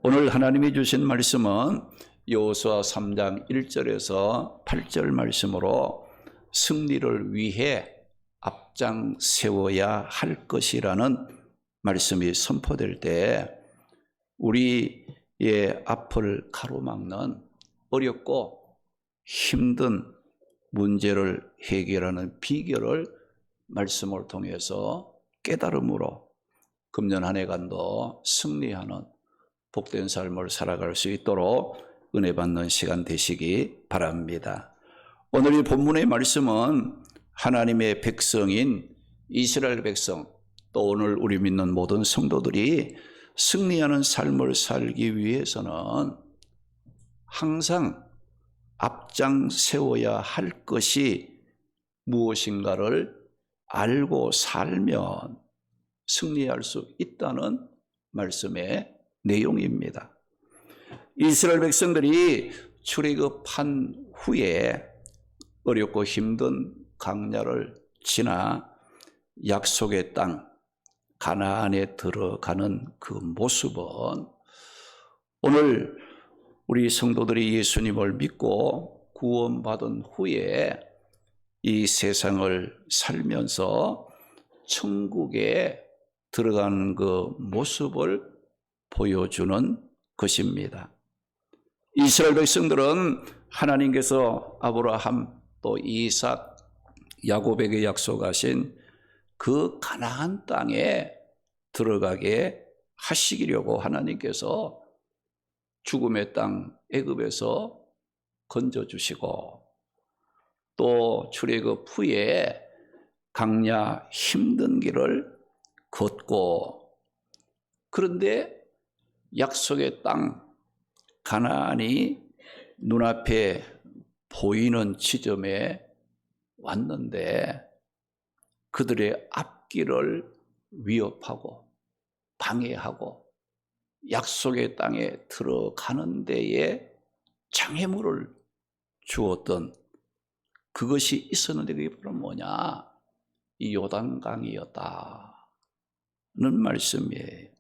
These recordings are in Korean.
오늘 하나님이 주신 말씀은 여호수아 3장 1절에서 8절 말씀으로 승리를 위해 앞장 세워야 할 것이라는 말씀이 선포될 때 우리의 앞을 가로막는 어렵고 힘든 문제를 해결하는 비결을 말씀을 통해서 깨달음으로 금년 한 해간도 승리하는 복된 삶을 살아갈 수 있도록 은혜 받는 시간 되시기 바랍니다. 오늘 이 본문의 말씀은 하나님의 백성인 이스라엘 백성, 또 오늘 우리 믿는 모든 성도들이 승리하는 삶을 살기 위해서는 항상 앞장 세워야 할 것이 무엇인가를 알고 살면 승리할 수 있다는 말씀의 내용입니다. 이스라엘 백성들이 출애굽한 후에 어렵고 힘든 광야를 지나 약속의 땅 가나안에 들어가는 그 모습은 오늘 우리 성도들이 예수님을 믿고 구원받은 후에 이 세상을 살면서 천국에 들어가는 그 모습을 보여주는 것입니다. 이스라엘 백성들은 하나님께서 아브라함 또 이삭, 야곱에게 약속하신 그 가나안 땅에 들어가게 하시려고 하나님께서 죽음의 땅 애굽에서 건져주시고 또 출애굽 후에 광야 힘든 길을 걷고 그런데 약속의 땅 가나안이 눈앞에 보이는 지점에 왔는데 그들의 앞길을 위협하고 방해하고 약속의 땅에 들어가는 데에 장애물을 주었던 그것이 있었는데 그게 바로 뭐냐? 이 요단강이었다는 말씀이에요.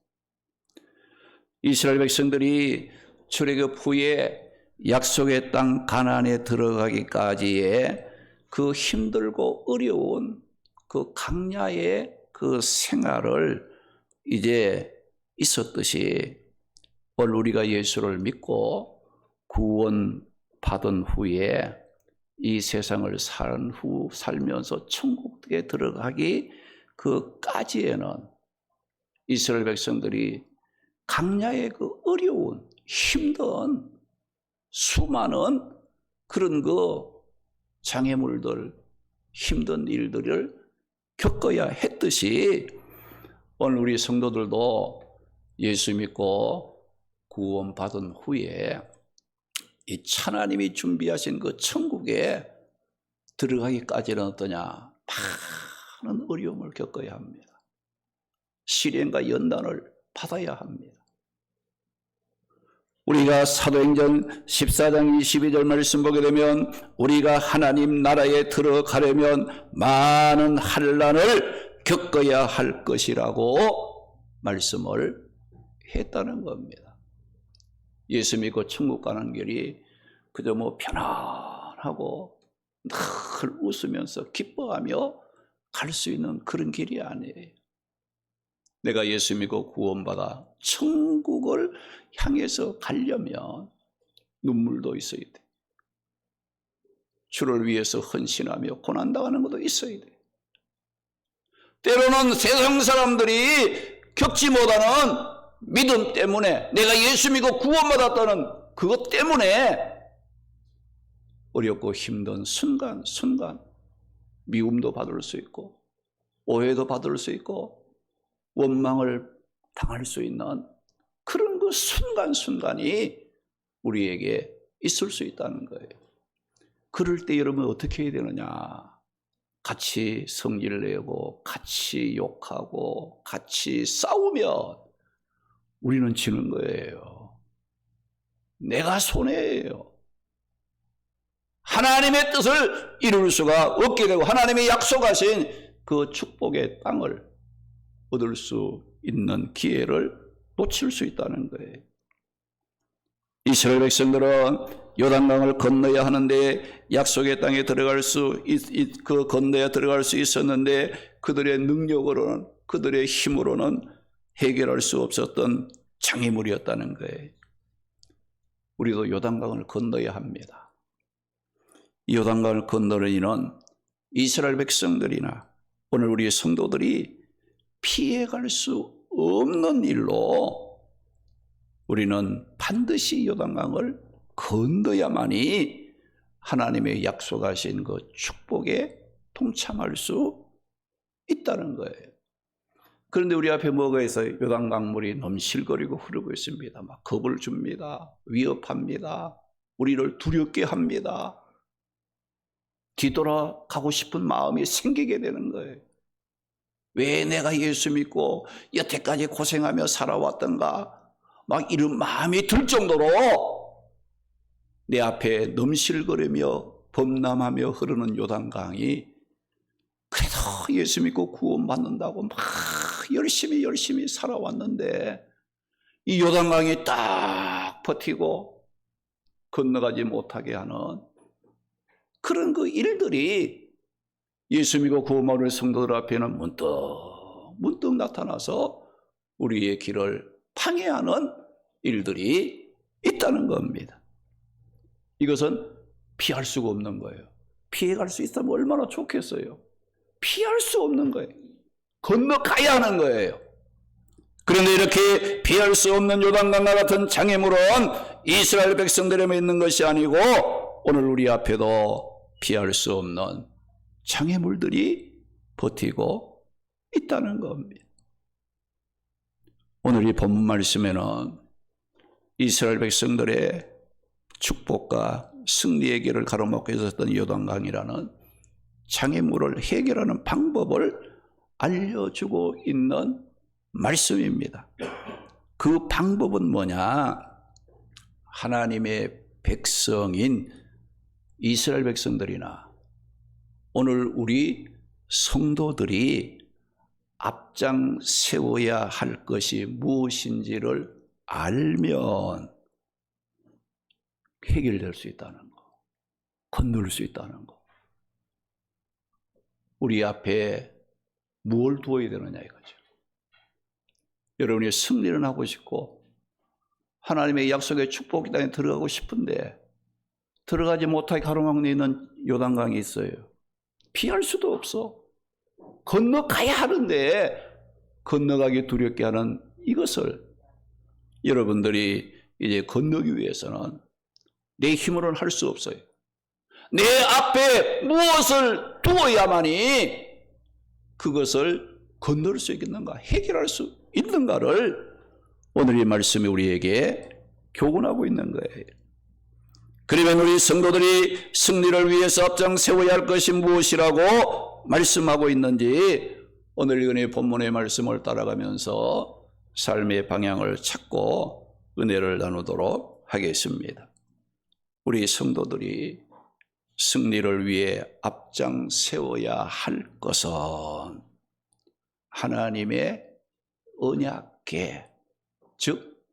이스라엘 백성들이 출애굽 후에 약속의 땅 가나안에 들어가기까지의 그 힘들고 어려운 그 광야의 그 생활을 이제 있었듯이 오늘 우리가 예수를 믿고 구원받은 후에 이 세상을 살면서 천국에 들어가기 그까지에는 이스라엘 백성들이 광야의 그 어려운 힘든 수많은 그런 그 장애물들 힘든 일들을 겪어야 했듯이 오늘 우리 성도들도 예수 믿고 구원받은 후에 이 하나님이 준비하신 그 천국에 들어가기까지는 어떠냐? 많은 어려움을 겪어야 합니다. 시련과 연단을 받아야 합니다. 우리가 사도행전 14장 22절 말씀 보게 되면 우리가 하나님 나라에 들어가려면 많은 환난을 겪어야 할 것이라고 말씀을 했다는 겁니다. 예수 믿고 천국 가는 길이 그저 뭐 편안하고 늘 웃으면서 기뻐하며 갈 수 있는 그런 길이 아니에요. 내가 예수 믿고 구원받아 천국을 향해서 가려면 눈물도 있어야 돼. 주를 위해서 헌신하며 고난당하는 것도 있어야 돼. 때로는 세상 사람들이 겪지 못하는 믿음 때문에 내가 예수 믿고 구원받았다는 그것 때문에 어렵고 힘든 순간 미움도 받을 수 있고 오해도 받을 수 있고 원망을 당할 수 있는 그런 그 순간순간이 우리에게 있을 수 있다는 거예요. 그럴 때 여러분 어떻게 해야 되느냐? 같이 성질 내고 같이 욕하고 같이 싸우면 우리는 지는 거예요. 내가 손해예요. 하나님의 뜻을 이룰 수가 없게 되고 하나님이 약속하신 그 축복의 땅을 얻을 수 있는 기회를 놓칠 수 있다는 거예요. 이스라엘 백성들은 요단강을 건너야 하는데 약속의 땅에 건너야 들어갈 수 있었는데 그들의 능력으로는, 그들의 힘으로는 해결할 수 없었던 장애물이었다는 거예요. 우리도 요단강을 건너야 합니다. 이 요단강을 건너는 이는 이스라엘 백성들이나 오늘 우리 성도들이 피해갈 수 없는 일로 우리는 반드시 요단강을 건너야만이 하나님의 약속하신 그 축복에 동참할 수 있다는 거예요. 그런데 우리 앞에 뭐가 있어요? 요단강물이 넘실거리고 흐르고 있습니다. 막 겁을 줍니다. 위협합니다. 우리를 두렵게 합니다. 뒤돌아가고 싶은 마음이 생기게 되는 거예요. 왜 내가 예수 믿고 여태까지 고생하며 살아왔던가? 막 이런 마음이 들 정도로 내 앞에 넘실거리며 범람하며 흐르는 요단강이 그래도 예수 믿고 구원받는다고 막 열심히 살아왔는데 이 요단강이 딱 버티고 건너가지 못하게 하는 그런 그 일들이 예수 믿고 구원받은 성도들 앞에는 문득 나타나서 우리의 길을 방해하는 일들이 있다는 겁니다. 이것은 피할 수가 없는 거예요. 피해갈 수 있다면 얼마나 좋겠어요. 피할 수 없는 거예요. 건너가야 하는 거예요. 그런데 이렇게 피할 수 없는 요단강과 같은 장애물은 이스라엘 백성들에만 있는 것이 아니고 오늘 우리 앞에도 피할 수 없는 장애물들이 버티고 있다는 겁니다. 오늘 이 본문 말씀에는 이스라엘 백성들의 축복과 승리의 길을 가로막고 있었던 요단강이라는 장애물을 해결하는 방법을 알려주고 있는 말씀입니다. 그 방법은 뭐냐? 하나님의 백성인 이스라엘 백성들이나 오늘 우리 성도들이 앞장 세워야 할 것이 무엇인지를 알면 해결될 수 있다는 거, 건널 수 있다는 거. 우리 앞에 무엇을 두어야 되느냐 이거죠. 여러분이 승리를 하고 싶고 하나님의 약속의 축복의 땅에 들어가고 싶은데 들어가지 못하게 가로막는 있는 요단강이 있어요. 피할 수도 없어. 건너가야 하는데 건너가기 두렵게 하는 이것을 여러분들이 이제 건너기 위해서는 내 힘으로는 할 수 없어요. 내 앞에 무엇을 두어야만이 그것을 건널 수 있겠는가, 해결할 수 있는가를 오늘 이 말씀이 우리에게 교훈하고 있는 거예요. 그러면 우리 성도들이 승리를 위해서 앞장 세워야 할 것이 무엇이라고 말씀하고 있는지 오늘 이 본문의 말씀을 따라가면서 삶의 방향을 찾고 은혜를 나누도록 하겠습니다. 우리 성도들이 승리를 위해 앞장 세워야 할 것은 하나님의 언약궤, 즉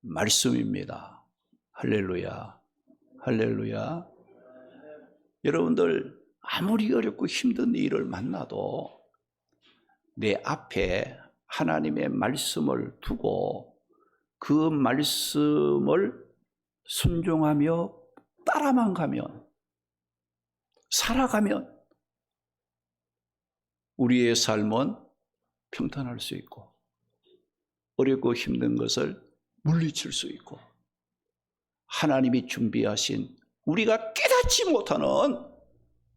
말씀입니다. 할렐루야, 할렐루야. 여러분들 아무리 어렵고 힘든 일을 만나도 내 앞에 하나님의 말씀을 두고 그 말씀을 순종하며 따라만 가면, 살아가면 우리의 삶은 평탄할 수 있고 어렵고 힘든 것을 물리칠 수 있고 하나님이 준비하신 우리가 깨닫지 못하는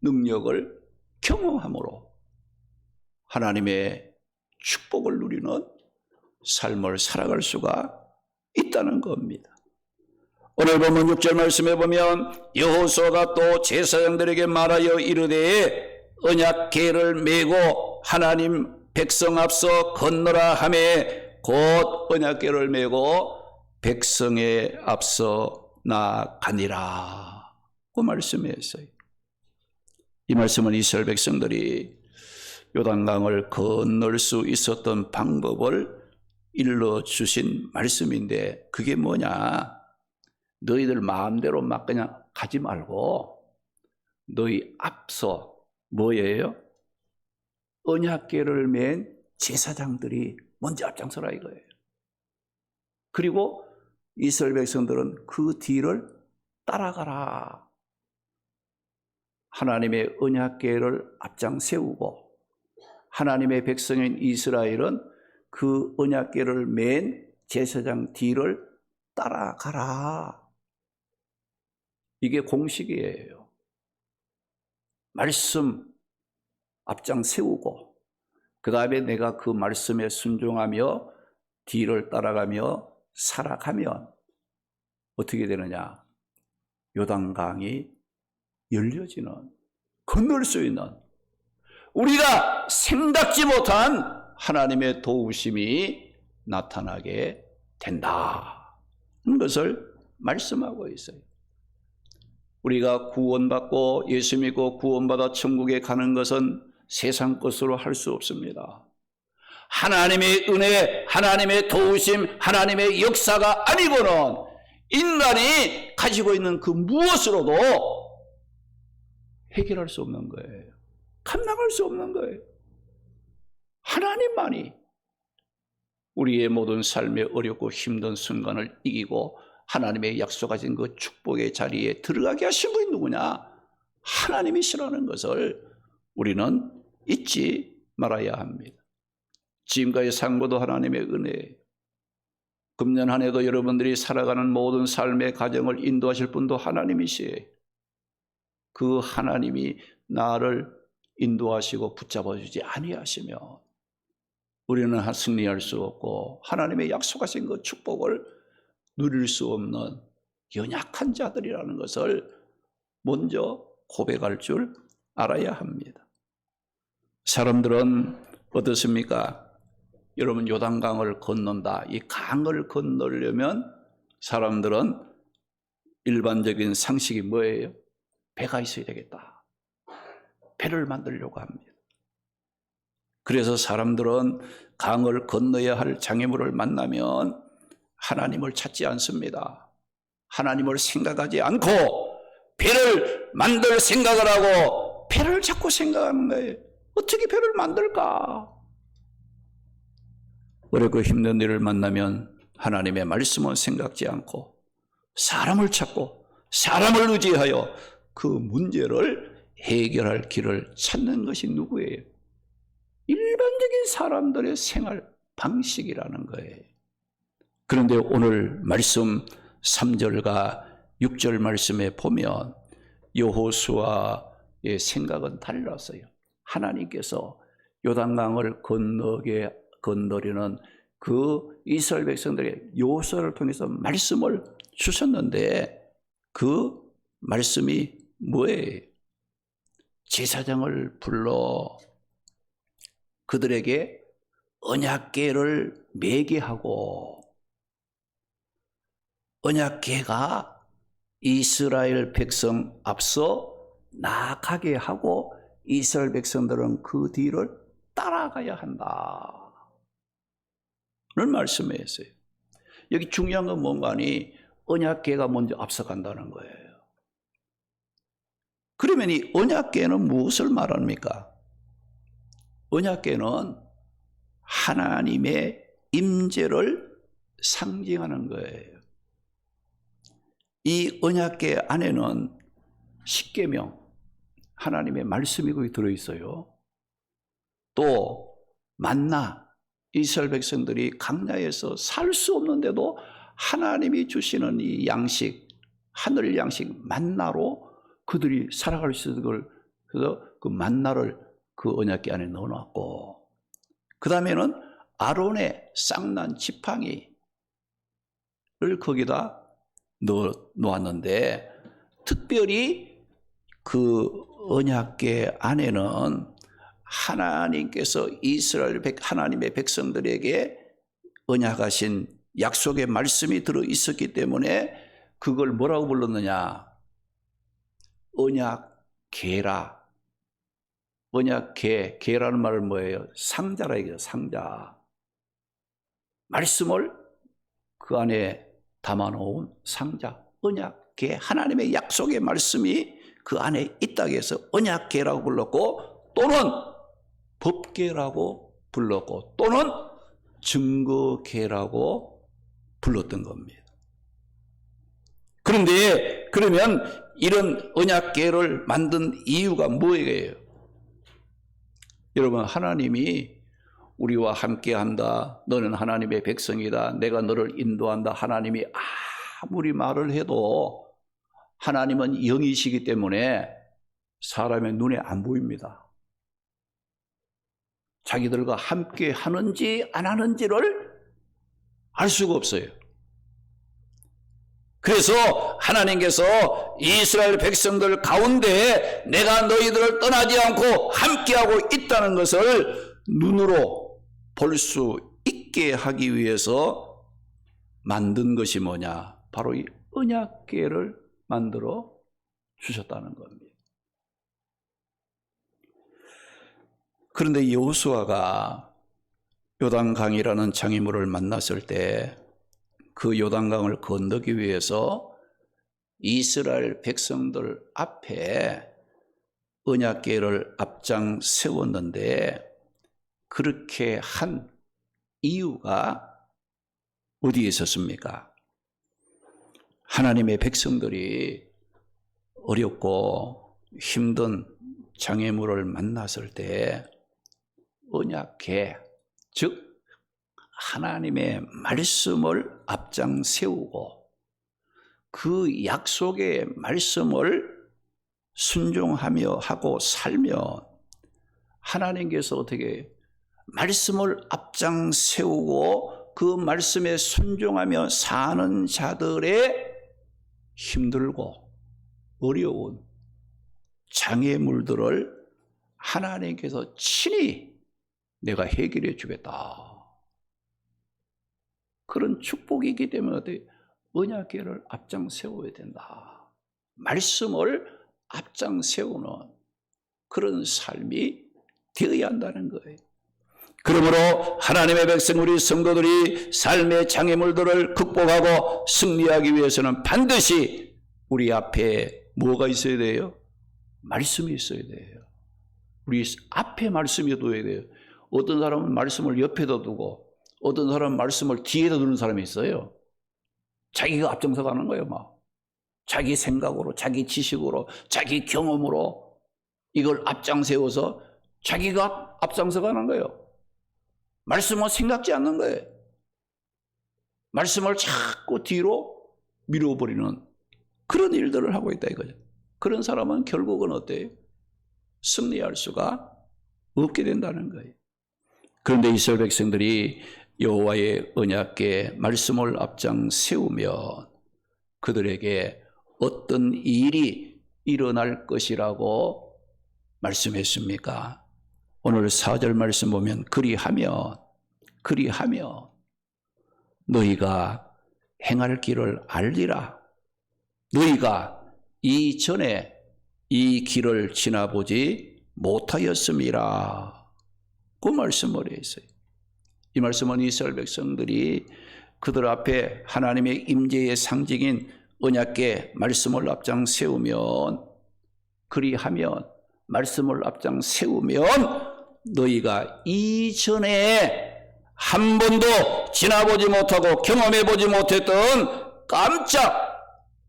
능력을 경험함으로 하나님의 축복을 누리는 삶을 살아갈 수가 있다는 겁니다. 오늘 본문 6절 말씀에 보면 여호수아가 또 제사장들에게 말하여 이르되 언약궤를 메고 하나님 백성 앞서 건너라 하매 곧 언약궤를 메고 백성의 앞서 나가니라 그 말씀이었어요. 이 말씀은 이스라엘 백성들이 요단강을 건널 수 있었던 방법을 일러주신 말씀인데 그게 뭐냐? 너희들 마음대로 막 그냥 가지 말고 너희 앞서 뭐예요? 언약궤를 맨 제사장들이 먼저 앞장서라 이거예요. 그리고 이스라엘 백성들은 그 뒤를 따라가라. 하나님의 언약궤를 앞장 세우고 하나님의 백성인 이스라엘은 그 언약궤를 맨 제사장 뒤를 따라가라. 이게 공식이에요. 말씀 앞장 세우고 그 다음에 내가 그 말씀에 순종하며 뒤를 따라가며 살아가면 어떻게 되느냐? 요단강이 열려지는, 건널 수 있는, 우리가 생각지 못한 하나님의 도우심이 나타나게 된다는 것을 말씀하고 있어요. 우리가 구원받고 예수 믿고 구원받아 천국에 가는 것은 세상 것으로 할 수 없습니다. 하나님의 은혜, 하나님의 도우심, 하나님의 역사가 아니고는 인간이 가지고 있는 그 무엇으로도 해결할 수 없는 거예요. 감당할 수 없는 거예요. 하나님만이 우리의 모든 삶의 어렵고 힘든 순간을 이기고 하나님의 약속하신 그 축복의 자리에 들어가게 하신 분이 누구냐? 하나님이시라는 것을 우리는 잊지 말아야 합니다. 지금까지 산 것도 하나님의 은혜예요. 금년 한 해도 여러분들이 살아가는 모든 삶의 가정을 인도하실 분도 하나님이시에요. 그 하나님이 나를 인도하시고 붙잡아주지 아니하시면 우리는 승리할 수 없고 하나님의 약속하신 그 축복을 누릴 수 없는 연약한 자들이라는 것을 먼저 고백할 줄 알아야 합니다. 사람들은 어떻습니까? 여러분 요단강을 건넌다. 이 강을 건너려면 사람들은 일반적인 상식이 뭐예요? 배가 있어야 되겠다. 배를 만들려고 합니다. 그래서 사람들은 강을 건너야 할 장애물을 만나면 하나님을 찾지 않습니다. 하나님을 생각하지 않고 배를 만들 생각을 하고 배를 자꾸 생각하는 거예요. 어떻게 배를 만들까? 어렵고 힘든 일을 만나면 하나님의 말씀은 생각지 않고 사람을 찾고 사람을 의지하여 그 문제를 해결할 길을 찾는 것이 누구예요? 일반적인 사람들의 생활 방식이라는 거예요. 그런데 오늘 말씀 3절과 6절 말씀에 보면 여호수아의 생각은 달랐어요. 하나님께서 요단강을 건너리는 그 이스라엘 백성들에게 여호수아를 통해서 말씀을 주셨는데 그 말씀이 뭐예요? 제사장을 불러 그들에게 언약궤를 매게 하고 언약궤가 이스라엘 백성 앞서 나아가게 하고 이스라엘 백성들은 그 뒤를 따라가야 한다. 는 말씀했어요. 여기 중요한 건 뭔가 하니 언약궤가 먼저 앞서간다는 거예요. 그러면 이 언약궤는 무엇을 말합니까? 언약궤는 하나님의 임재를 상징하는 거예요. 이 언약궤 안에는 십계명, 하나님의 말씀이 거기 들어있어요. 또 만나, 이스라엘 백성들이 광야에서 살 수 없는데도 하나님이 주시는 이 양식, 하늘 양식 만나로 그들이 살아갈 수 있는 걸, 그래서 그 만나를 그 언약궤 안에 넣어놨고, 그 다음에는 아론의 쌍난 지팡이를 거기다 놓았는데, 특별히 그 언약궤 안에는 하나님께서 이스라엘 하나님의 백성들에게 언약하신 약속의 말씀이 들어 있었기 때문에 그걸 뭐라고 불렀느냐? 언약궤라. 언약궤, 궤라는 말은 뭐예요? 상자라 이거죠. 상자. 말씀을 그 안에 담아놓은 상자. 언약궤, 하나님의 약속의 말씀이 그 안에 있다고 해서 언약궤라고 불렀고, 또는 법궤라고 불렀고, 또는 증거궤라고 불렀던 겁니다. 그런데 그러면 이런 언약궤를 만든 이유가 뭐예요? 여러분, 하나님이 우리와 함께한다, 너는 하나님의 백성이다, 내가 너를 인도한다, 하나님이 아무리 말을 해도 하나님은 영이시기 때문에 사람의 눈에 안 보입니다. 자기들과 함께 하는지 안 하는지를 알 수가 없어요. 그래서 하나님께서 이스라엘 백성들 가운데 내가 너희들을 떠나지 않고 함께하고 있다는 것을 눈으로 볼 수 있게 하기 위해서 만든 것이 뭐냐? 바로 이 언약궤를 만들어 주셨다는 겁니다. 그런데 여호수아가 요단강이라는 장애물을 만났을 때 그 요단강을 건너기 위해서 이스라엘 백성들 앞에 언약궤를 앞장 세웠는데, 그렇게 한 이유가 어디에 있었습니까? 하나님의 백성들이 어렵고 힘든 장애물을 만났을 때 언약궤, 즉 하나님의 말씀을 앞장 세우고 그 약속의 말씀을 순종하며 하고 살면, 하나님께서 어떻게 말씀을 앞장 세우고 그 말씀에 순종하며 사는 자들의 힘들고 어려운 장애물들을 하나님께서 친히 내가 해결해 주겠다. 그런 축복이기 때문에 언약궤를 앞장 세워야 된다. 말씀을 앞장 세우는 그런 삶이 되어야 한다는 거예요. 그러므로 하나님의 백성, 우리 성도들이 삶의 장애물들을 극복하고 승리하기 위해서는 반드시 우리 앞에 뭐가 있어야 돼요? 말씀이 있어야 돼요. 우리 앞에 말씀이 둬야 돼요. 어떤 사람은 말씀을 옆에다 두고 어떤 사람은 말씀을 뒤에다 두는 사람이 있어요. 자기가 앞장서 가는 거예요. 막 자기 생각으로, 자기 지식으로, 자기 경험으로 이걸 앞장 세워서 자기가 앞장서 가는 거예요. 말씀을 생각지 않는 거예요. 말씀을 자꾸 뒤로 밀어버리는 그런 일들을 하고 있다 이거죠. 그런 사람은 결국은 어때요? 승리할 수가 없게 된다는 거예요. 그런데 이스라엘 백성들이 여호와의 언약궤 말씀을 앞장 세우면 그들에게 어떤 일이 일어날 것이라고 말씀했습니까? 오늘 4절 말씀 보면 그리하면 너희가 행할 길을 알리라. 너희가 이전에 이 길을 지나보지 못하였음이라. 그 말씀을 했어요. 이 말씀은 이스라엘 백성들이 그들 앞에 하나님의 임재의 상징인 언약궤 말씀을 앞장 세우면, 그리하면 말씀을 앞장 세우면 너희가 이전에 한 번도 지나보지 못하고 경험해보지 못했던 깜짝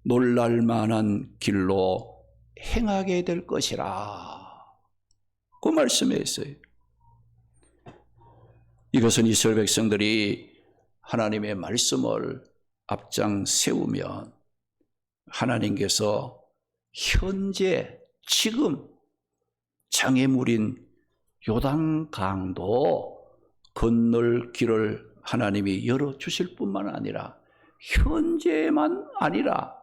놀랄 만한 길로 행하게 될 것이라. 그 말씀했어요. 이것은 이스라엘 백성들이 하나님의 말씀을 앞장 세우면 하나님께서 현재 지금 장애물인 요단강도 건널 길을 하나님이 열어주실 뿐만 아니라 현재만 아니라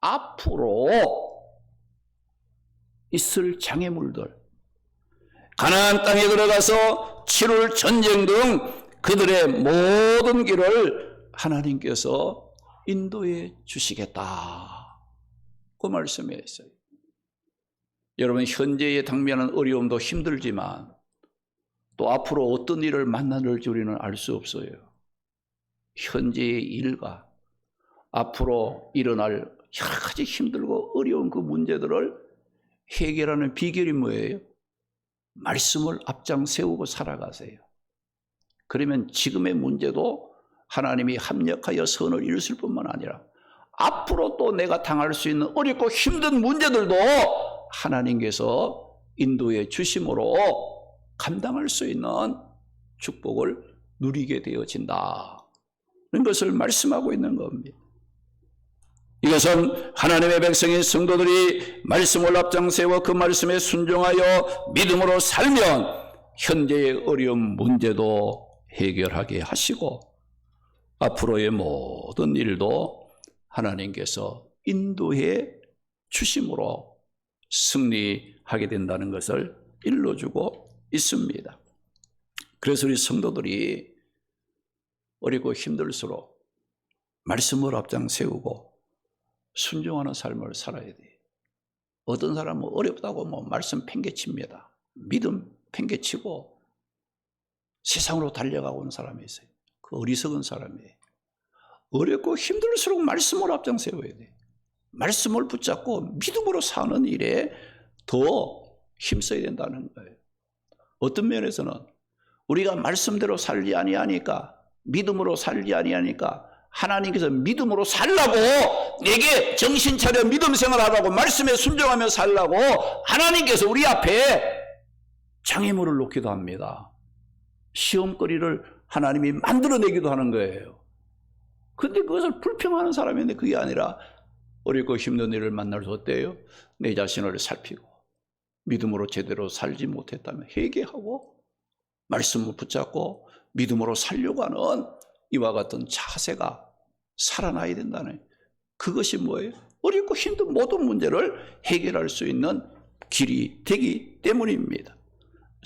앞으로 있을 장애물들, 가나안 땅에 들어가서 치룰 전쟁 등 그들의 모든 길을 하나님께서 인도해 주시겠다. 그 말씀이었어요. 여러분, 현재에 당면한 어려움도 힘들지만 또 앞으로 어떤 일을 만날지 우리는 알 수 없어요. 현재의 일과 앞으로 일어날 여러 가지 힘들고 어려운 그 문제들을 해결하는 비결이 뭐예요? 말씀을 앞장 세우고 살아가세요. 그러면 지금의 문제도 하나님이 합력하여 선을 이루실 뿐만 아니라 앞으로 또 내가 당할 수 있는 어렵고 힘든 문제들도 하나님께서 인도해 주심으로 감당할 수 있는 축복을 누리게 되어진다. 그런 것을 말씀하고 있는 겁니다. 이것은 하나님의 백성인 성도들이 말씀을 앞장세워 그 말씀에 순종하여 믿음으로 살면 현재의 어려운 문제도 해결하게 하시고 앞으로의 모든 일도 하나님께서 인도해 주심으로 승리하게 된다는 것을 일러주고 있습니다. 그래서 우리 성도들이 어렵고 힘들수록 말씀을 앞장 세우고 순종하는 삶을 살아야 돼. 어떤 사람은 어렵다고 말씀 팽개칩니다. 믿음 팽개치고 세상으로 달려가고 있는 사람이 있어요. 그 어리석은 사람이에요. 어렵고 힘들수록 말씀을 앞장 세워야 돼. 말씀을 붙잡고 믿음으로 사는 일에 더 힘써야 된다는 거예요. 어떤 면에서는 우리가 말씀대로 살지 아니하니까, 믿음으로 살지 아니하니까 하나님께서 믿음으로 살라고, 내게 정신 차려 믿음 생활하라고, 말씀에 순종하며 살라고 하나님께서 우리 앞에 장애물을 놓기도 합니다. 시험거리를 하나님이 만들어내기도 하는 거예요. 근데 그것을 불평하는 사람인데 그게 아니라 어렵고 힘든 일을 만날 수 어때요? 내 자신을 살피고 믿음으로 제대로 살지 못했다면 회개하고 말씀을 붙잡고 믿음으로 살려고 하는 이와 같은 자세가 살아나야 된다는, 그것이 뭐예요? 어렵고 힘든 모든 문제를 해결할 수 있는 길이 되기 때문입니다.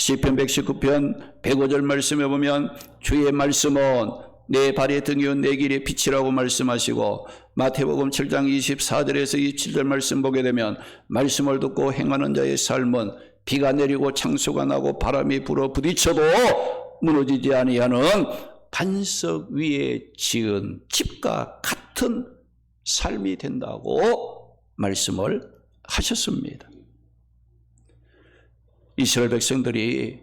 시편 119편 105절 말씀에 보면 주의 말씀은 내 발의 등이요 내 길의 빛이라고 말씀하시고, 마태복음 7장 24절에서 27절 말씀 보게 되면 말씀을 듣고 행하는 자의 삶은 비가 내리고 창수가 나고 바람이 불어 부딪혀도 무너지지 아니하는 반석 위에 지은 집과 같은 삶이 된다고 말씀을 하셨습니다. 이스라엘 백성들이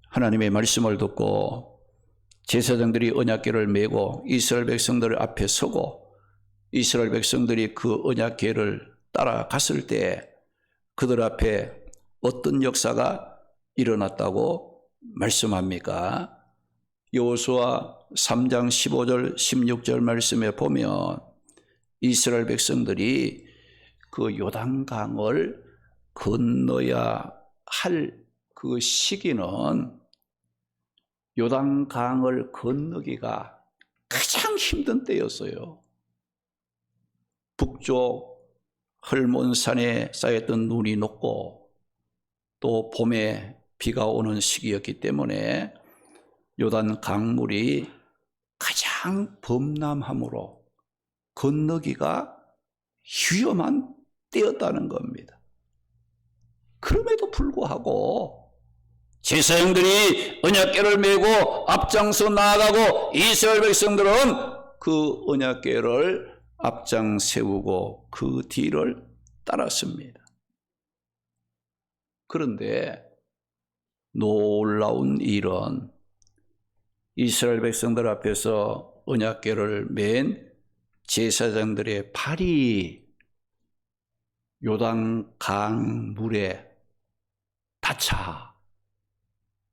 하나님의 말씀을 듣고 제사장들이 언약궤를 메고 이스라엘 백성들 앞에 서고 이스라엘 백성들이 그 언약궤를 따라갔을 때 그들 앞에 어떤 역사가 일어났다고 말씀합니까? 여호수아 3장 15절 16절 말씀에 보면 이스라엘 백성들이 그 요단강을 건너야 할 그 시기는 요단강을 건너기가 가장 힘든 때였어요. 북쪽 헐몬산에 쌓였던 눈이 녹고 또 봄에 비가 오는 시기였기 때문에 요단 강물이 가장 범람함으로 건너기가 위험한 때였다는 겁니다. 그럼에도 불구하고 제사장들이 언약궤를 메고 앞장서 나아가고 이스라엘 백성들은 그 언약궤를 앞장 세우고 그 뒤를 따랐습니다. 그런데 놀라운 일은 이스라엘 백성들 앞에서 언약궤를 맨 제사장들의 발이 요단강 물에 닿자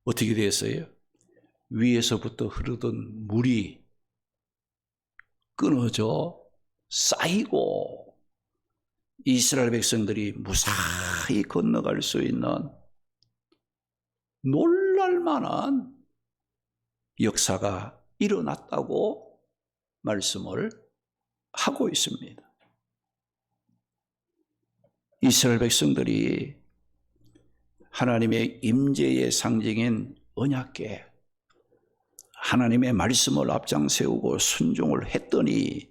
어떻게 됐어요? 위에서부터 흐르던 물이 끊어져 쌓이고 이스라엘 백성들이 무사히 건너갈 수 있는 놀랄만한 역사가 일어났다고 말씀을 하고 있습니다. 이스라엘 백성들이 하나님의 임재의 상징인 언약궤, 하나님의 말씀을 앞장 세우고 순종을 했더니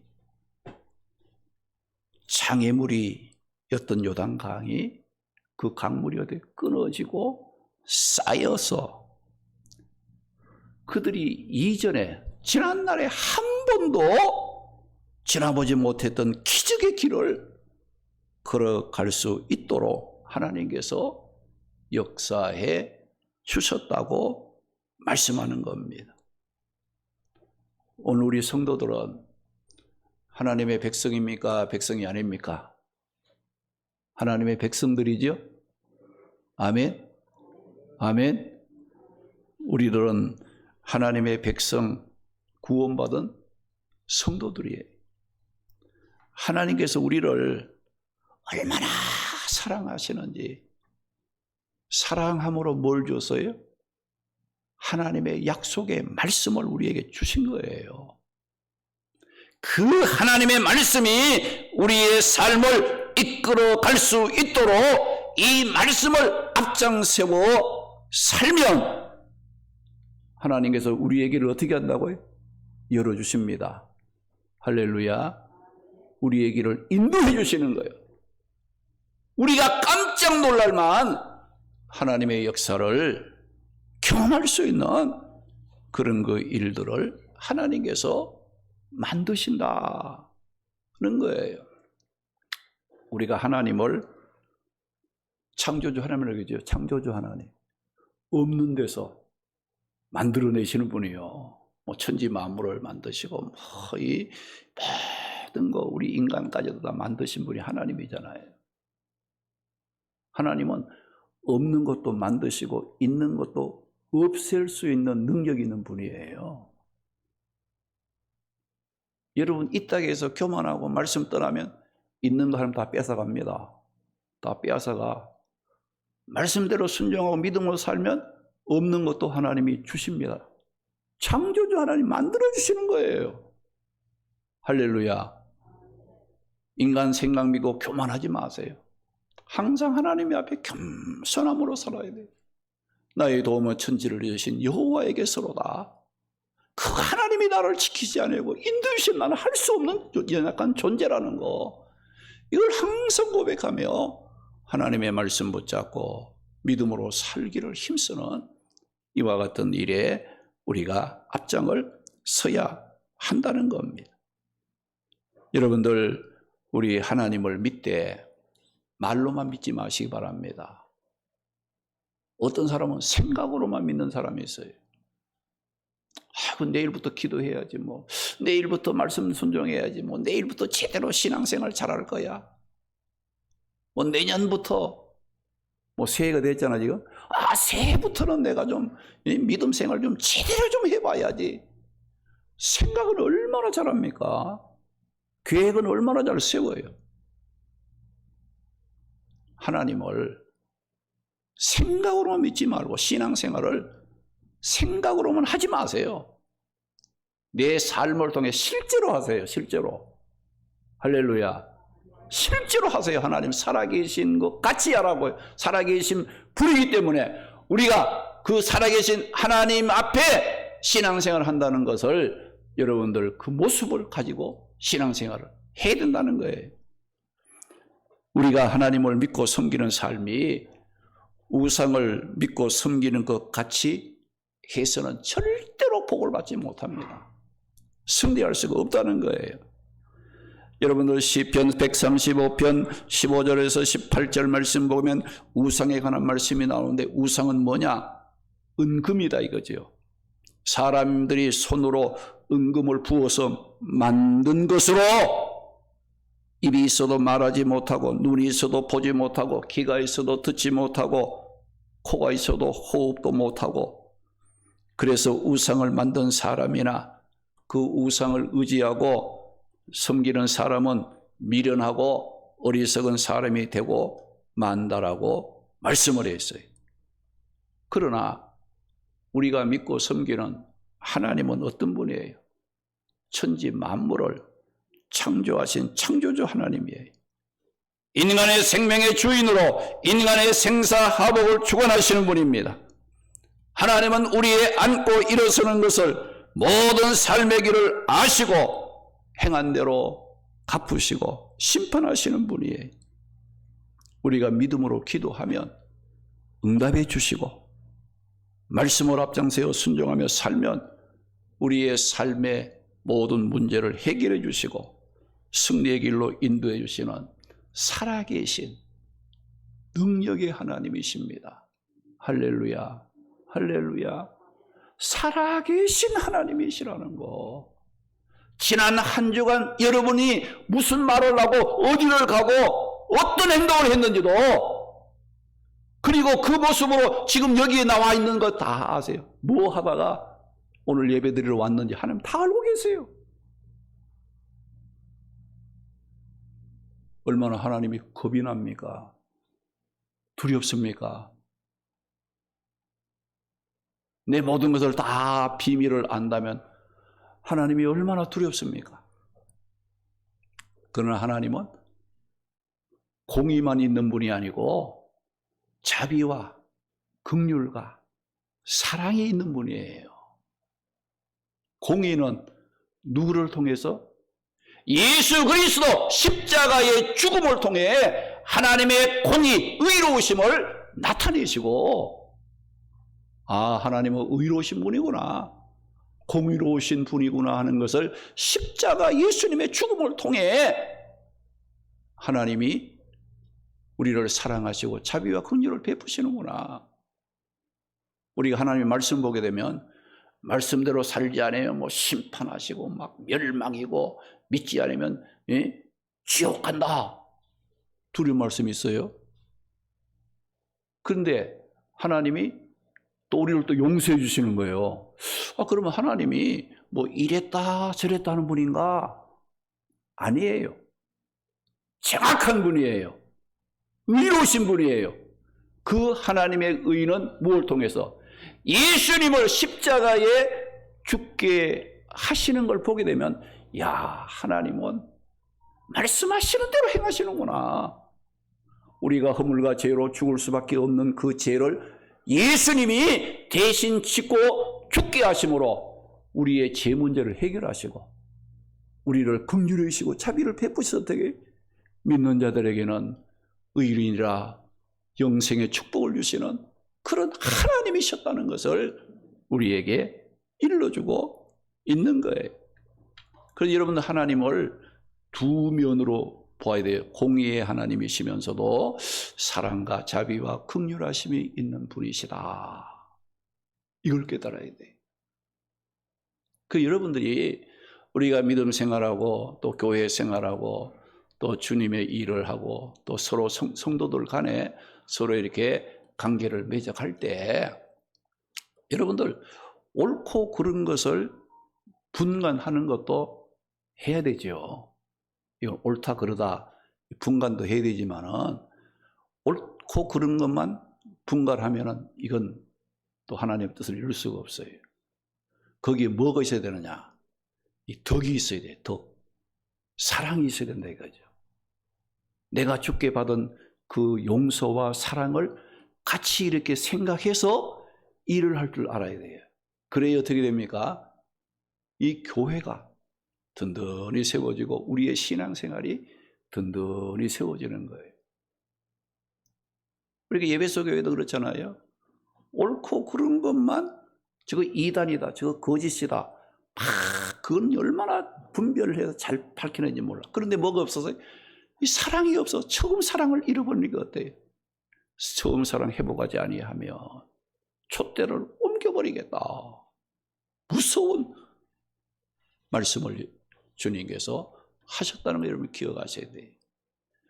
장애물이었던 요단강이 그 강물이 어디 끊어지고 쌓여서 그들이 이전에 지난날에 한 번도 지나보지 못했던 기적의 길을 걸어갈 수 있도록 하나님께서 역사해 주셨다고 말씀하는 겁니다. 오늘 우리 성도들은 하나님의 백성입니까? 백성이 아닙니까? 하나님의 백성들이죠? 아멘? 아멘? 우리들은 하나님의 백성, 구원받은 성도들이에요. 하나님께서 우리를 얼마나 사랑하시는지, 사랑함으로 뭘 줬어요? 하나님의 약속의 말씀을 우리에게 주신 거예요. 그 하나님의 말씀이 우리의 삶을 이끌어 갈 수 있도록 이 말씀을 앞장세워 살면 하나님께서 우리의 길을 어떻게 한다고요? 열어주십니다. 할렐루야. 우리의 길을 인도해 주시는 거예요. 우리가 깜짝 놀랄만 하나님의 역사를 경험할 수 있는 그런 그 일들을 하나님께서 만드신다는 거예요. 우리가 하나님을 창조주 하나님을 그죠? 창조주 하나님. 없는 데서 만들어내시는 분이요. 뭐 천지 만물을 만드시고 이 모든 거 우리 인간까지도 다 만드신 분이 하나님이잖아요. 하나님은 없는 것도 만드시고 있는 것도 없앨 수 있는 능력이 있는 분이에요. 여러분 이 땅에서 교만하고 말씀 떠나면 있는 거 하나님 다 뺏어갑니다. 다 빼앗아가. 말씀대로 순종하고 믿음으로 살면 없는 것도 하나님이 주십니다. 창조주 하나님 만들어주시는 거예요. 할렐루야. 인간 생각 믿고 교만하지 마세요. 항상 하나님 앞에 겸손함으로 살아야 돼요. 나의 도움은 천지를 이으신 여호와에게서로다. 그 하나님이 나를 지키지 않고 인도하신 나는 할 수 없는 연약한 존재라는 거, 이걸 항상 고백하며 하나님의 말씀 붙잡고 믿음으로 살기를 힘쓰는 이와 같은 일에 우리가 앞장을 서야 한다는 겁니다. 여러분들 우리 하나님을 믿되 말로만 믿지 마시기 바랍니다. 어떤 사람은 생각으로만 믿는 사람이 있어요. 내일부터 기도해야지, 뭐 내일부터 말씀 순종해야지, 뭐 내일부터 제대로 신앙생활 잘할 거야, 뭐 내년부터, 뭐 새해가 됐잖아 지금. 새해부터는 내가 좀 믿음 생활 좀 제대로 좀 해봐야지. 생각은 얼마나 잘합니까? 계획은 얼마나 잘 세워요. 하나님을 생각으로만 믿지 말고 신앙생활을 생각으로만 하지 마세요. 내 삶을 통해 실제로 하세요. 실제로. 할렐루야. 실제로 하세요. 하나님 살아계신 것 같이 하라고요. 살아계신 분이기 때문에 우리가 그 살아계신 하나님 앞에 신앙생활을 한다는 것을 여러분들 그 모습을 가지고 신앙생활을 해야 된다는 거예요. 우리가 하나님을 믿고 섬기는 삶이 우상을 믿고 섬기는 것 같이 해서는 절대로 복을 받지 못합니다. 승리할 수가 없다는 거예요. 여러분들 시편 135편 15절에서 18절 말씀 보면 우상에 관한 말씀이 나오는데, 우상은 뭐냐? 은금이다 이거죠. 사람들이 손으로 은금을 부어서 만든 것으로 입이 있어도 말하지 못하고, 눈이 있어도 보지 못하고, 귀가 있어도 듣지 못하고, 코가 있어도 호흡도 못하고, 그래서 우상을 만든 사람이나 그 우상을 의지하고 섬기는 사람은 미련하고 어리석은 사람이 되고 만다라고 말씀을 했어요. 그러나 우리가 믿고 섬기는 하나님은 어떤 분이에요? 천지 만물을 창조하신 창조주 하나님이에요. 인간의 생명의 주인으로 인간의 생사화복을 주관하시는 분입니다. 하나님은 우리의 앉고 일어서는 것을 모든 삶의 길을 아시고 행한 대로 갚으시고 심판하시는 분이에요. 우리가 믿음으로 기도하면 응답해 주시고 말씀을 앞장세워 순종하며 살면 우리의 삶의 모든 문제를 해결해 주시고 승리의 길로 인도해 주시는 살아계신 능력의 하나님이십니다. 할렐루야, 할렐루야. 살아계신 하나님이시라는 거. 지난 한 주간 여러분이 무슨 말을 하고 어디를 가고 어떤 행동을 했는지도, 그리고 그 모습으로 지금 여기에 나와 있는 거 다 아세요. 뭐 하다가 오늘 예배 드리러 왔는지 하나님 다 알고 계세요. 얼마나 하나님이 겁이 납니까? 두렵습니까? 내 모든 것을 다 비밀을 안다면 하나님이 얼마나 두렵습니까? 그러나 하나님은 공의만 있는 분이 아니고 자비와 긍휼과 사랑이 있는 분이에요. 공의는 누구를 통해서? 예수 그리스도 십자가의 죽음을 통해 하나님의 공의, 의로우심을 나타내시고, 아, 하나님은 의로우신 분이구나, 공의로우신 분이구나 하는 것을 십자가 예수님의 죽음을 통해 하나님이 우리를 사랑하시고 자비와 긍휼을 베푸시는구나. 우리가 하나님의 말씀 보게 되면 말씀대로 살지 않으면 뭐 심판하시고 막 멸망이고, 믿지 않으면 지옥 간다, 두려운 말씀이 있어요. 그런데 하나님이 또 우리를 또 용서해 주시는 거예요. 아, 그러면 하나님이 뭐 이랬다 저랬다 하는 분인가? 아니에요. 정확한 분이에요. 의로우신 분이에요. 그 하나님의 의는 무엇을 통해서? 예수님을 십자가에 죽게 하시는 걸 보게 되면, 야, 하나님은 말씀하시는 대로 행하시는구나. 우리가 허물과 죄로 죽을 수밖에 없는 그 죄를 예수님이 대신 짓고 죽게 하심으로 우리의 죄 문제를 해결하시고 우리를 긍휼히 여기시고 자비를 베푸셔서 어떻게 믿는 자들에게는 의인이라 영생의 축복을 주시는 그런 하나님이셨다는 것을 우리에게 일러주고 있는 거예요. 그래서 여러분들 하나님을 두 면으로 보아야 돼요. 공의의 하나님이시면서도 사랑과 자비와 긍휼하심이 있는 분이시다. 이걸 깨달아야 돼요. 그 여러분들이 우리가 믿음 생활하고 또 교회 생활하고 또 주님의 일을 하고 또 서로 성도들 간에 서로 이렇게 관계를 맺어갈 때 여러분들 옳고 그른 것을 분간하는 것도 해야 되죠. 이건 옳다 그러다 분간도 해야 되지만은 옳고 그른 것만 분간하면은 이건 또 하나님의 뜻을 이룰 수가 없어요. 거기에 뭐가 있어야 되느냐? 이 덕이 있어야 돼. 덕. 사랑이 있어야 된다 이거죠. 내가 주께 받은 그 용서와 사랑을 같이 이렇게 생각해서 일을 할 줄 알아야 돼요. 그래야 어떻게 됩니까? 이 교회가 든든히 세워지고 우리의 신앙생활이 든든히 세워지는 거예요. 우리가 예배소 교회도 그렇잖아요. 옳고 그른 것만 저거 이단이다, 저거 거짓이다, 그건 얼마나 분별을 해서 잘 밝히는지 몰라. 그런데 뭐가 없어서? 이 사랑이 없어. 처음 사랑을 잃어버리니까 어때요? 처음 사랑 회복하지 아니하면 촛대를 옮겨버리겠다. 무서운 말씀을 주님께서 하셨다는 걸 여러분 기억하셔야 돼요.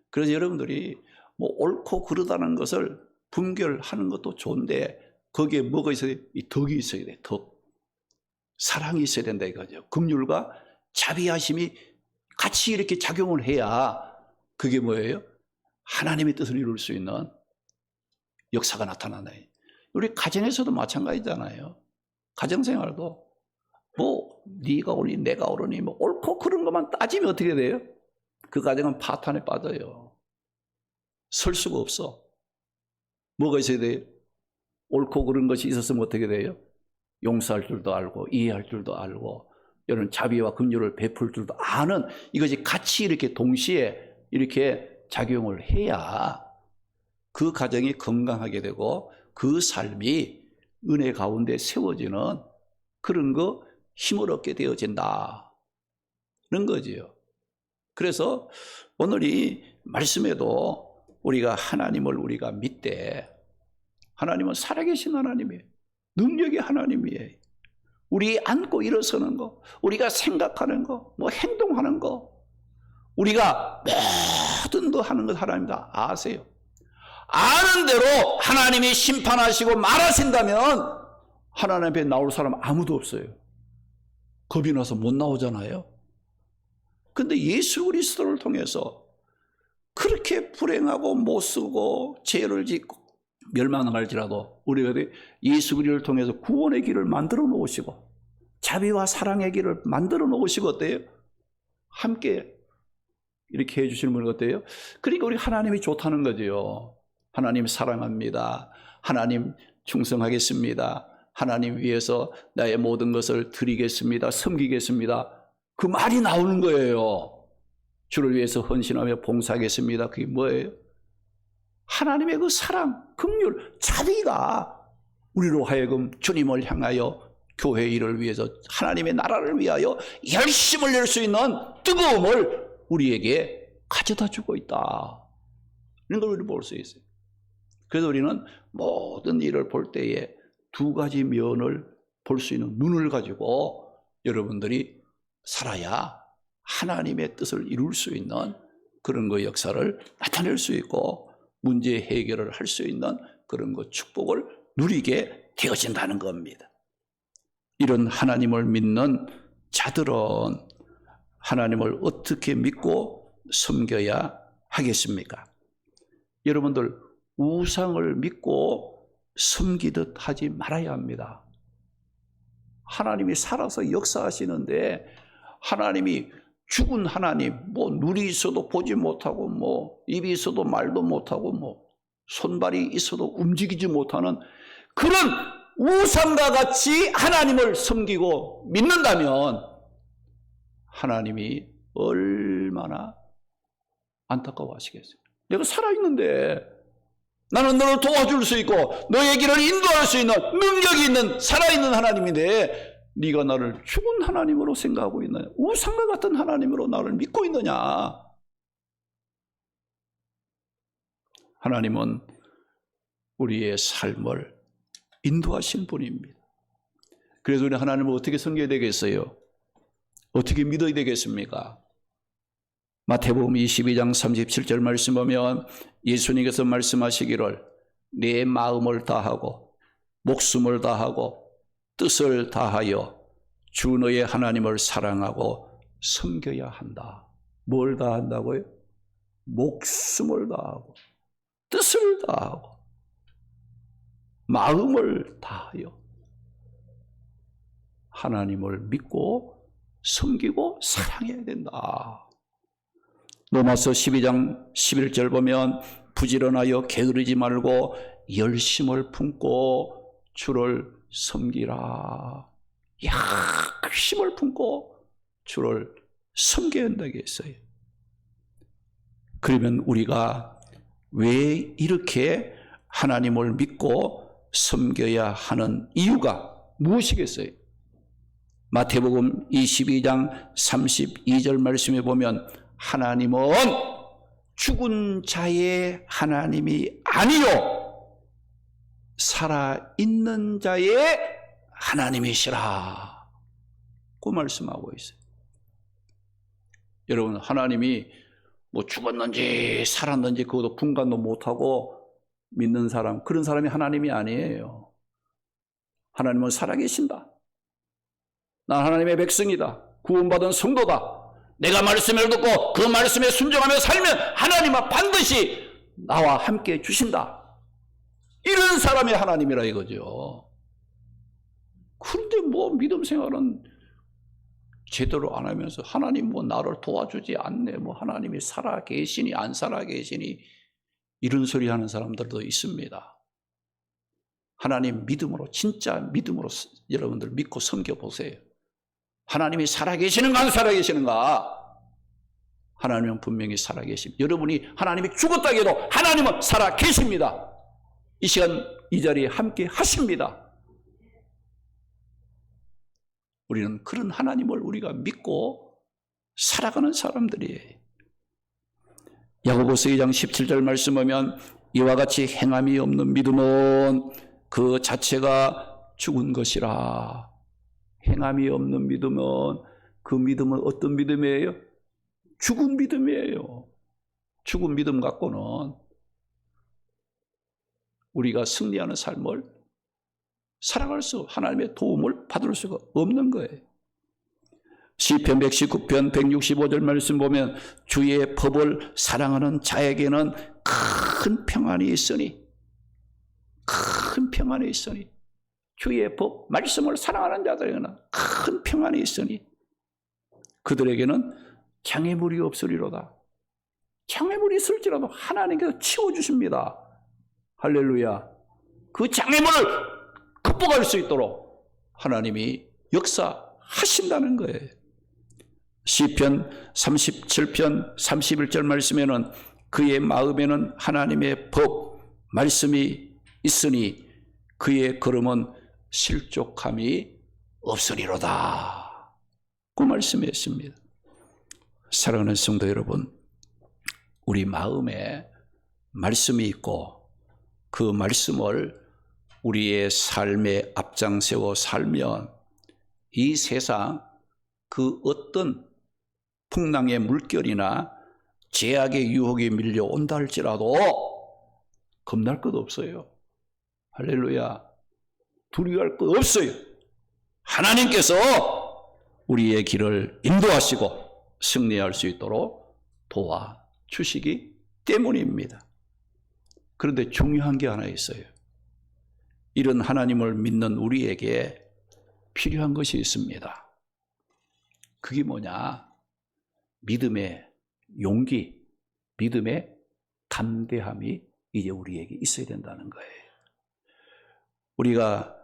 그래서 여러분들이 뭐 옳고 그르다는 것을 분별하는 것도 좋은데 거기에 뭐가 있어야 돼? 이 덕이 있어야 돼. 덕. 사랑이 있어야 된다 이거죠. 긍휼과 자비하심이 같이 이렇게 작용을 해야 그게 뭐예요? 하나님의 뜻을 이룰 수 있는 역사가 나타나나요. 우리 가정에서도 마찬가지잖아요. 가정생활도 뭐 네가 옳으니 내가 옳으니 뭐 옳고 그런 것만 따지면 어떻게 돼요? 그 가정은 파탄에 빠져요. 설 수가 없어. 뭐가 있어야 돼요? 옳고 그런 것이 있었으면 어떻게 돼요? 용서할 줄도 알고 이해할 줄도 알고 이런 자비와 긍휼을 베풀 줄도 아는 이것이 같이 이렇게 동시에 이렇게 작용을 해야 그 가정이 건강하게 되고 그 삶이 은혜 가운데 세워지는 그런 거 힘을 얻게 되어진다는 거지요. 그래서 오늘 이 말씀에도 우리가 하나님을 우리가 믿되, 하나님은 살아계신 하나님이에요. 능력의 하나님이에요. 우리 안고 일어서는 거, 우리가 생각하는 거, 뭐 행동하는 거, 우리가 모든 거 하는 거 하나님 다 아세요. 아는 대로 하나님이 심판하시고 말하신다면 하나님 앞에 나올 사람 아무도 없어요. 겁이 나서 못 나오잖아요. 근데 예수 그리스도를 통해서 그렇게 불행하고 못쓰고 죄를 짓고 멸망할지라도 우리가 예수 그리스도를 통해서 구원의 길을 만들어 놓으시고 자비와 사랑의 길을 만들어 놓으시고 어때요? 함께 이렇게 해주시는 분이 어때요? 그러니까 우리 하나님이 좋다는 거죠. 하나님 사랑합니다. 하나님 충성하겠습니다. 하나님 위해서 나의 모든 것을 드리겠습니다. 섬기겠습니다. 그 말이 나오는 거예요. 주를 위해서 헌신하며 봉사하겠습니다. 그게 뭐예요? 하나님의 그 사랑, 긍휼, 자비가 우리로 하여금 주님을 향하여 교회 일을 위해서 하나님의 나라를 위하여 열심을 낼 수 있는 뜨거움을 우리에게 가져다 주고 있다. 이런 걸 우리 볼 수 있어요. 그래서 우리는 모든 일을 볼 때에 두 가지 면을 볼 수 있는 눈을 가지고 여러분들이 살아야 하나님의 뜻을 이룰 수 있는 그런 거 역사를 나타낼 수 있고 문제 해결을 할 수 있는 그런 거 축복을 누리게 되어진다는 겁니다. 이런 하나님을 믿는 자들은 하나님을 어떻게 믿고 섬겨야 하겠습니까? 여러분들 우상을 믿고 섬기듯 하지 말아야 합니다. 하나님이 살아서 역사하시는데 하나님이 죽은 하나님, 뭐 눈이 있어도 보지 못하고 뭐 입이 있어도 말도 못하고 뭐 손발이 있어도 움직이지 못하는 그런 우상과 같이 하나님을 섬기고 믿는다면 하나님이 얼마나 안타까워하시겠어요. 내가 살아있는데 나는 너를 도와줄 수 있고 너의 길을 인도할 수 있는 능력이 있는 살아있는 하나님인데 네가 나를 죽은 하나님으로 생각하고 있느냐, 우상과 같은 하나님으로 나를 믿고 있느냐. 하나님은 우리의 삶을 인도하신 분입니다. 그래서 우리 하나님을 어떻게 섬겨야 되겠어요? 어떻게 믿어야 되겠습니까? 마태복음 22장 37절 말씀 보면 예수님께서 말씀하시기를 내 마음을 다하고 목숨을 다하고 뜻을 다하여 주 너의 하나님을 사랑하고 섬겨야 한다. 뭘 다한다고요? 목숨을 다하고 뜻을 다하고 마음을 다하여 하나님을 믿고 섬기고 사랑해야 된다. 로마서 12장 11절 보면 부지런하여 게으르지 말고 열심을 품고 주를 섬기라. 열심을 품고 주를 섬겨야 한다고 했어요. 그러면 우리가 왜 이렇게 하나님을 믿고 섬겨야 하는 이유가 무엇이겠어요? 마태복음 22장 32절 말씀에 보면 하나님은 죽은 자의 하나님이 아니요 살아있는 자의 하나님이시라 그 말씀하고 있어요. 여러분 하나님이 뭐 죽었는지 살았는지 그것도 분간도 못하고 믿는 사람, 그런 사람이 하나님이 아니에요. 하나님은 살아계신다. 난 하나님의 백성이다. 구원받은 성도다. 내가 말씀을 듣고 그 말씀에 순종하며 살면 하나님은 반드시 나와 함께 주신다. 이런 사람이 하나님이라 이거죠. 그런데 뭐 믿음 생활은 제대로 안 하면서 하나님 뭐 나를 도와주지 않네, 뭐 하나님이 살아 계시니 안 살아 계시니 이런 소리 하는 사람들도 있습니다. 하나님 믿음으로, 진짜 믿음으로 여러분들 믿고 섬겨보세요. 하나님이 살아계시는가 안 살아계시는가? 하나님은 분명히 살아계십니다. 여러분이 하나님이 죽었다 해도 하나님은 살아계십니다. 이 시간 이 자리에 함께 하십니다. 우리는 그런 하나님을 우리가 믿고 살아가는 사람들이에요. 야고보서 2장 17절 말씀 보면 이와 같이 행함이 없는 믿음은 그 자체가 죽은 것이라. 행함이 없는 믿음은, 그 믿음은 어떤 믿음이에요? 죽은 믿음이에요. 죽은 믿음 갖고는 우리가 승리하는 삶을 살아갈 수, 하나님의 도움을 받을 수가 없는 거예요. 시편 119편 165절 말씀 보면 주의 법을 사랑하는 자에게는 큰 평안이 있으니, 큰 평안이 있으니, 주의 법, 말씀을 사랑하는 자들에게는 큰 평안이 있으니 그들에게는 장애물이 없으리로다. 장애물이 있을지라도 하나님께서 치워주십니다. 할렐루야. 그 장애물을 극복할 수 있도록 하나님이 역사하신다는 거예요. 시편 37편 31절 말씀에는 그의 마음에는 하나님의 법, 말씀이 있으니 그의 걸음은 실족함이 없으리로다. 그 말씀이었습니다. 사랑하는 성도 여러분, 우리 마음에 말씀이 있고 그 말씀을 우리의 삶에 앞장세워 살면 이 세상 그 어떤 풍랑의 물결이나 제약의 유혹이 밀려온다 할지라도 겁날 것 없어요. 할렐루야. 두려워할 것 없어요. 하나님께서 우리의 길을 인도하시고 승리할 수 있도록 도와주시기 때문입니다. 그런데 중요한 게 하나 있어요. 이런 하나님을 믿는 우리에게 필요한 것이 있습니다. 그게 뭐냐? 믿음의 용기, 믿음의 담대함이 이제 우리에게 있어야 된다는 거예요. 우리가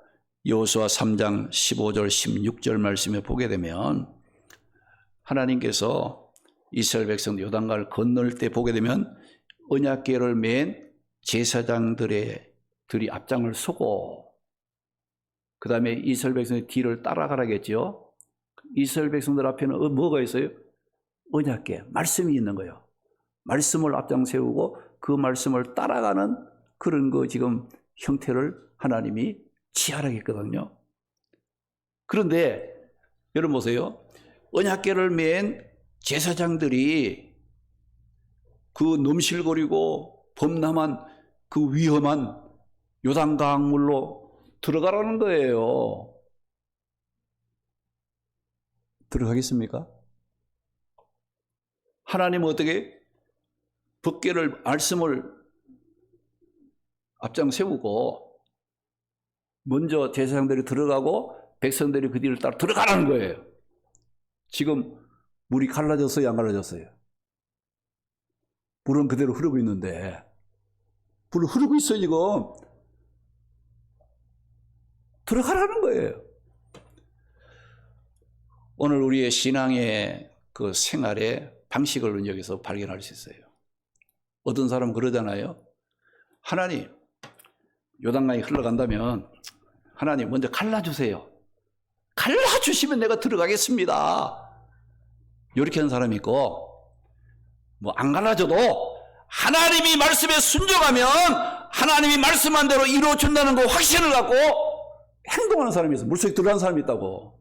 여호수아 3장 15절 16절 말씀에 보게 되면 하나님께서 이스라엘 백성 요단강을 건널 때 보게 되면 언약궤를 맨 제사장들이 앞장을 서고 그 다음에 이스라엘 백성의 뒤를 따라가라겠죠. 이스라엘 백성들 앞에는 뭐가 있어요? 언약궤, 말씀이 있는 거예요. 말씀을 앞장 세우고 그 말씀을 따라가는 그런 거 지금 형태를 하나님이 취하라겠거든요. 그런데 여러분 보세요. 언약궤를 맨 제사장들이 그 넘실거리고 범람한 그 위험한 요단강물로 들어가라는 거예요. 들어가겠습니까? 하나님은 어떻게 법궤를 말씀을 앞장 세우고 먼저 제사장들이 들어가고 백성들이 그 뒤를 따라 들어가라는 거예요. 지금 물이 갈라졌어요, 안 갈라졌어요? 물은 그대로 흐르고 있는데 물은 흐르고 있어요. 지금 들어가라는 거예요. 오늘 우리의 신앙의 그 생활의 방식을 여기서 발견할 수 있어요. 어떤 사람은 그러잖아요. 하나님, 요단강이 흘러간다면 하나님 먼저 갈라주세요. 갈라주시면 내가 들어가겠습니다. 이렇게 하는 사람이 있고, 뭐 안 갈라져도 하나님이 말씀에 순종하면 하나님이 말씀한 대로 이루어준다는 거 확신을 갖고 행동하는 사람이 있어요. 물속에 들어가는 사람이 있다고.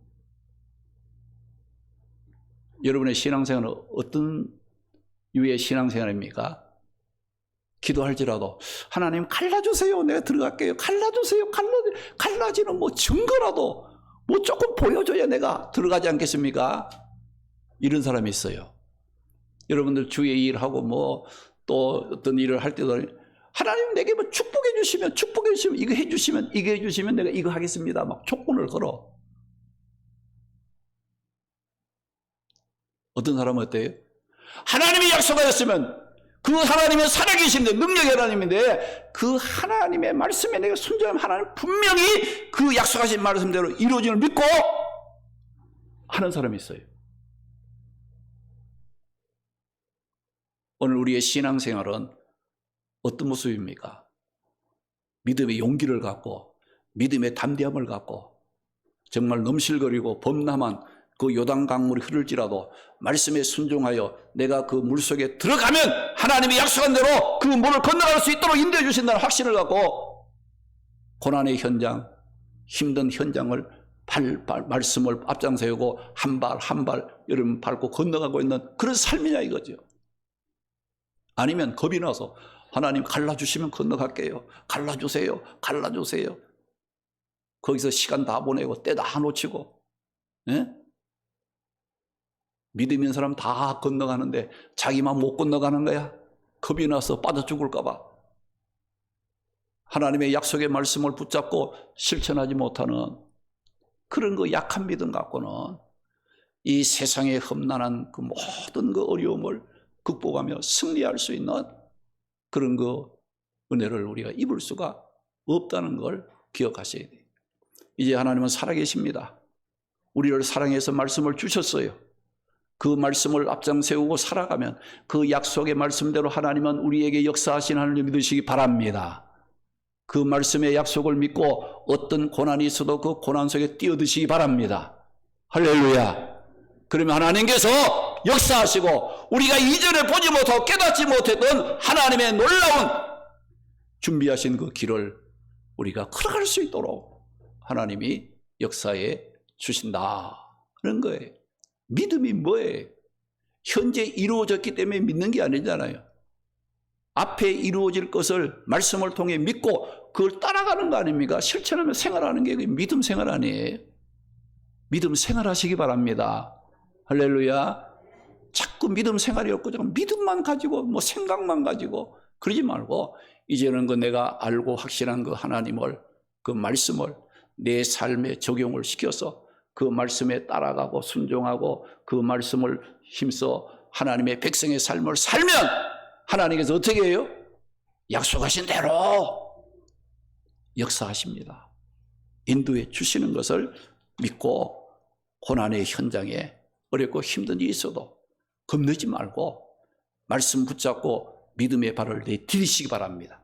여러분의 신앙생활은 어떤 유의 신앙생활입니까? 기도할지라도 하나님 갈라주세요. 내가 들어갈게요. 갈라주세요. 갈라지는 뭐 증거라도 뭐 조금 보여줘야 내가 들어가지 않겠습니까? 이런 사람이 있어요. 여러분들 주의 일하고 뭐 또 어떤 일을 할 때도 하나님 내게 뭐 축복해 주시면 이거 해주시면 내가 이거 하겠습니다. 막 조건을 걸어. 어떤 사람은 어때요? 하나님이 약속하였으면 그 하나님은 살아계신데 능력의 하나님인데 그 하나님의 말씀에 내가 순종하면 하나님 분명히 그 약속하신 말씀대로 이루어지는 믿고 하는 사람이 있어요. 오늘 우리의 신앙생활은 어떤 모습입니까? 믿음의 용기를 갖고 믿음의 담대함을 갖고 정말 넘실거리고 범람한 그 요단 강물이 흐를지라도 말씀에 순종하여 내가 그 물속에 들어가면 하나님이 약속한 대로 그 물을 건너갈 수 있도록 인도해 주신다는 확신을 갖고 고난의 현장, 힘든 현장을 말씀을 앞장세우고 한 발 한 발 여러분 밟고 건너가고 있는 그런 삶이냐 이거죠. 아니면 겁이 나서 하나님 갈라주시면 건너갈게요. 갈라주세요. 갈라주세요. 거기서 시간 다 보내고 때 다 놓치고, 예? 믿음 있는 사람 다 건너가는데 자기만 못 건너가는 거야. 겁이 나서 빠져 죽을까 봐. 하나님의 약속의 말씀을 붙잡고 실천하지 못하는 그런 그 약한 믿음 갖고는 이 세상의 험난한 그 모든 그 어려움을 극복하며 승리할 수 있는 그런 그 은혜를 우리가 입을 수가 없다는 걸 기억하셔야 돼요. 이제 하나님은 살아계십니다. 우리를 사랑해서 말씀을 주셨어요. 그 말씀을 앞장 세우고 살아가면 그 약속의 말씀대로 하나님은 우리에게 역사하신 하나님을 믿으시기 바랍니다. 그 말씀의 약속을 믿고 어떤 고난이 있어도 그 고난 속에 뛰어드시기 바랍니다. 할렐루야. 그러면 하나님께서 역사하시고 우리가 이전에 보지 못하고 깨닫지 못했던 하나님의 놀라운 준비하신 그 길을 우리가 걸어갈 수 있도록 하나님이 역사해 주신다는 거예요. 믿음이 뭐예요? 현재 이루어졌기 때문에 믿는 게 아니잖아요. 앞에 이루어질 것을 말씀을 통해 믿고 그걸 따라가는 거 아닙니까? 실천하며 생활하는 게 믿음 생활 아니에요? 믿음 생활하시기 바랍니다. 할렐루야. 자꾸 믿음 생활이 없고 믿음만 가지고 뭐 생각만 가지고 그러지 말고 이제는 그 내가 알고 확신한 그 하나님을 그 말씀을 내 삶에 적용을 시켜서 그 말씀에 따라가고 순종하고 그 말씀을 힘써 하나님의 백성의 삶을 살면 하나님께서 어떻게 해요? 약속하신 대로 역사하십니다. 인도해 주시는 것을 믿고 고난의 현장에 어렵고 힘든 일이 있어도 겁내지 말고 말씀 붙잡고 믿음의 발을 내디디시기 바랍니다.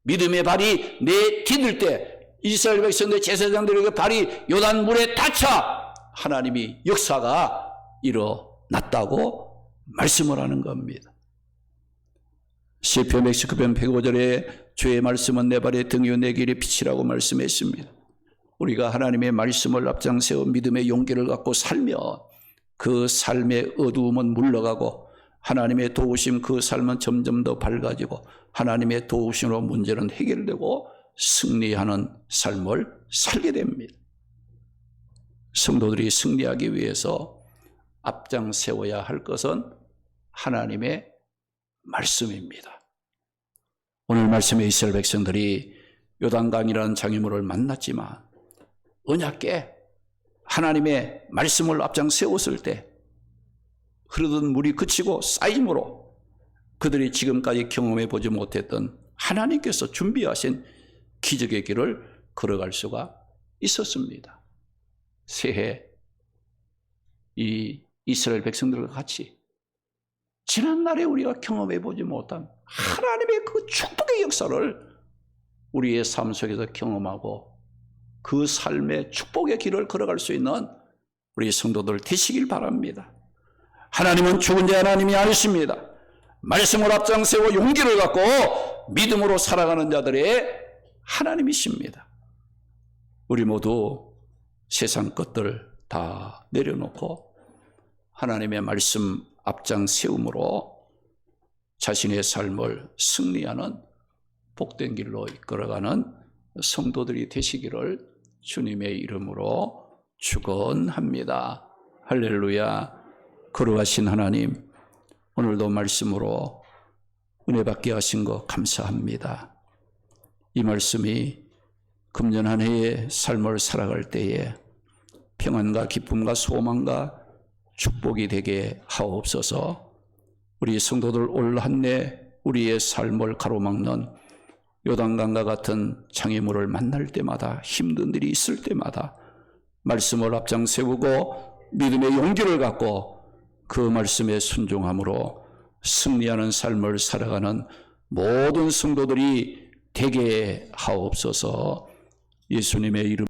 믿음의 발이 내디딜 때 이스라엘 백성들 제사장들에게 발이 요단물에 닿자 하나님이 역사가 일어났다고 말씀을 하는 겁니다. 시편 119편 105절에 주의 말씀은 내 발의 등 위요 내 길의 빛이라고 말씀했습니다. 우리가 하나님의 말씀을 앞장세워 믿음의 용기를 갖고 살면 그 삶의 어두움은 물러가고 하나님의 도우심 그 삶은 점점 더 밝아지고 하나님의 도우심으로 문제는 해결되고 승리하는 삶을 살게 됩니다. 성도들이 승리하기 위해서 앞장 세워야 할 것은 하나님의 말씀입니다. 오늘 말씀에 이스라엘 백성들이 요단강이라는 장애물을 만났지만 언약궤 하나님의 말씀을 앞장 세웠을 때 흐르던 물이 그치고 쌓임으로 그들이 지금까지 경험해 보지 못했던 하나님께서 준비하신 기적의 길을 걸어갈 수가 있었습니다. 새해 이 이스라엘 백성들과 같이 지난날에 우리가 경험해 보지 못한 하나님의 그 축복의 역사를 우리의 삶 속에서 경험하고 그 삶의 축복의 길을 걸어갈 수 있는 우리 성도들 되시길 바랍니다. 하나님은 죽은 자 하나님이 아니십니다. 말씀을 앞장세워 용기를 갖고 믿음으로 살아가는 자들의 하나님이십니다. 우리 모두 세상 것들 다 내려놓고 하나님의 말씀 앞장 세움으로 자신의 삶을 승리하는 복된 길로 이끌어가는 성도들이 되시기를 주님의 이름으로 축원합니다. 할렐루야. 거룩하신 하나님, 오늘도 말씀으로 은혜 받게 하신 것 감사합니다. 이 말씀이 금년 한 해의 삶을 살아갈 때에 평안과 기쁨과 소망과 축복이 되게 하옵소서. 우리 성도들 올 한 해 우리의 삶을 가로막는 요단강과 같은 장애물을 만날 때마다 힘든 일이 있을 때마다 말씀을 앞장 세우고 믿음의 용기를 갖고 그 말씀에 순종함으로 승리하는 삶을 살아가는 모든 성도들이 되게 하옵소서. 예수님의 이름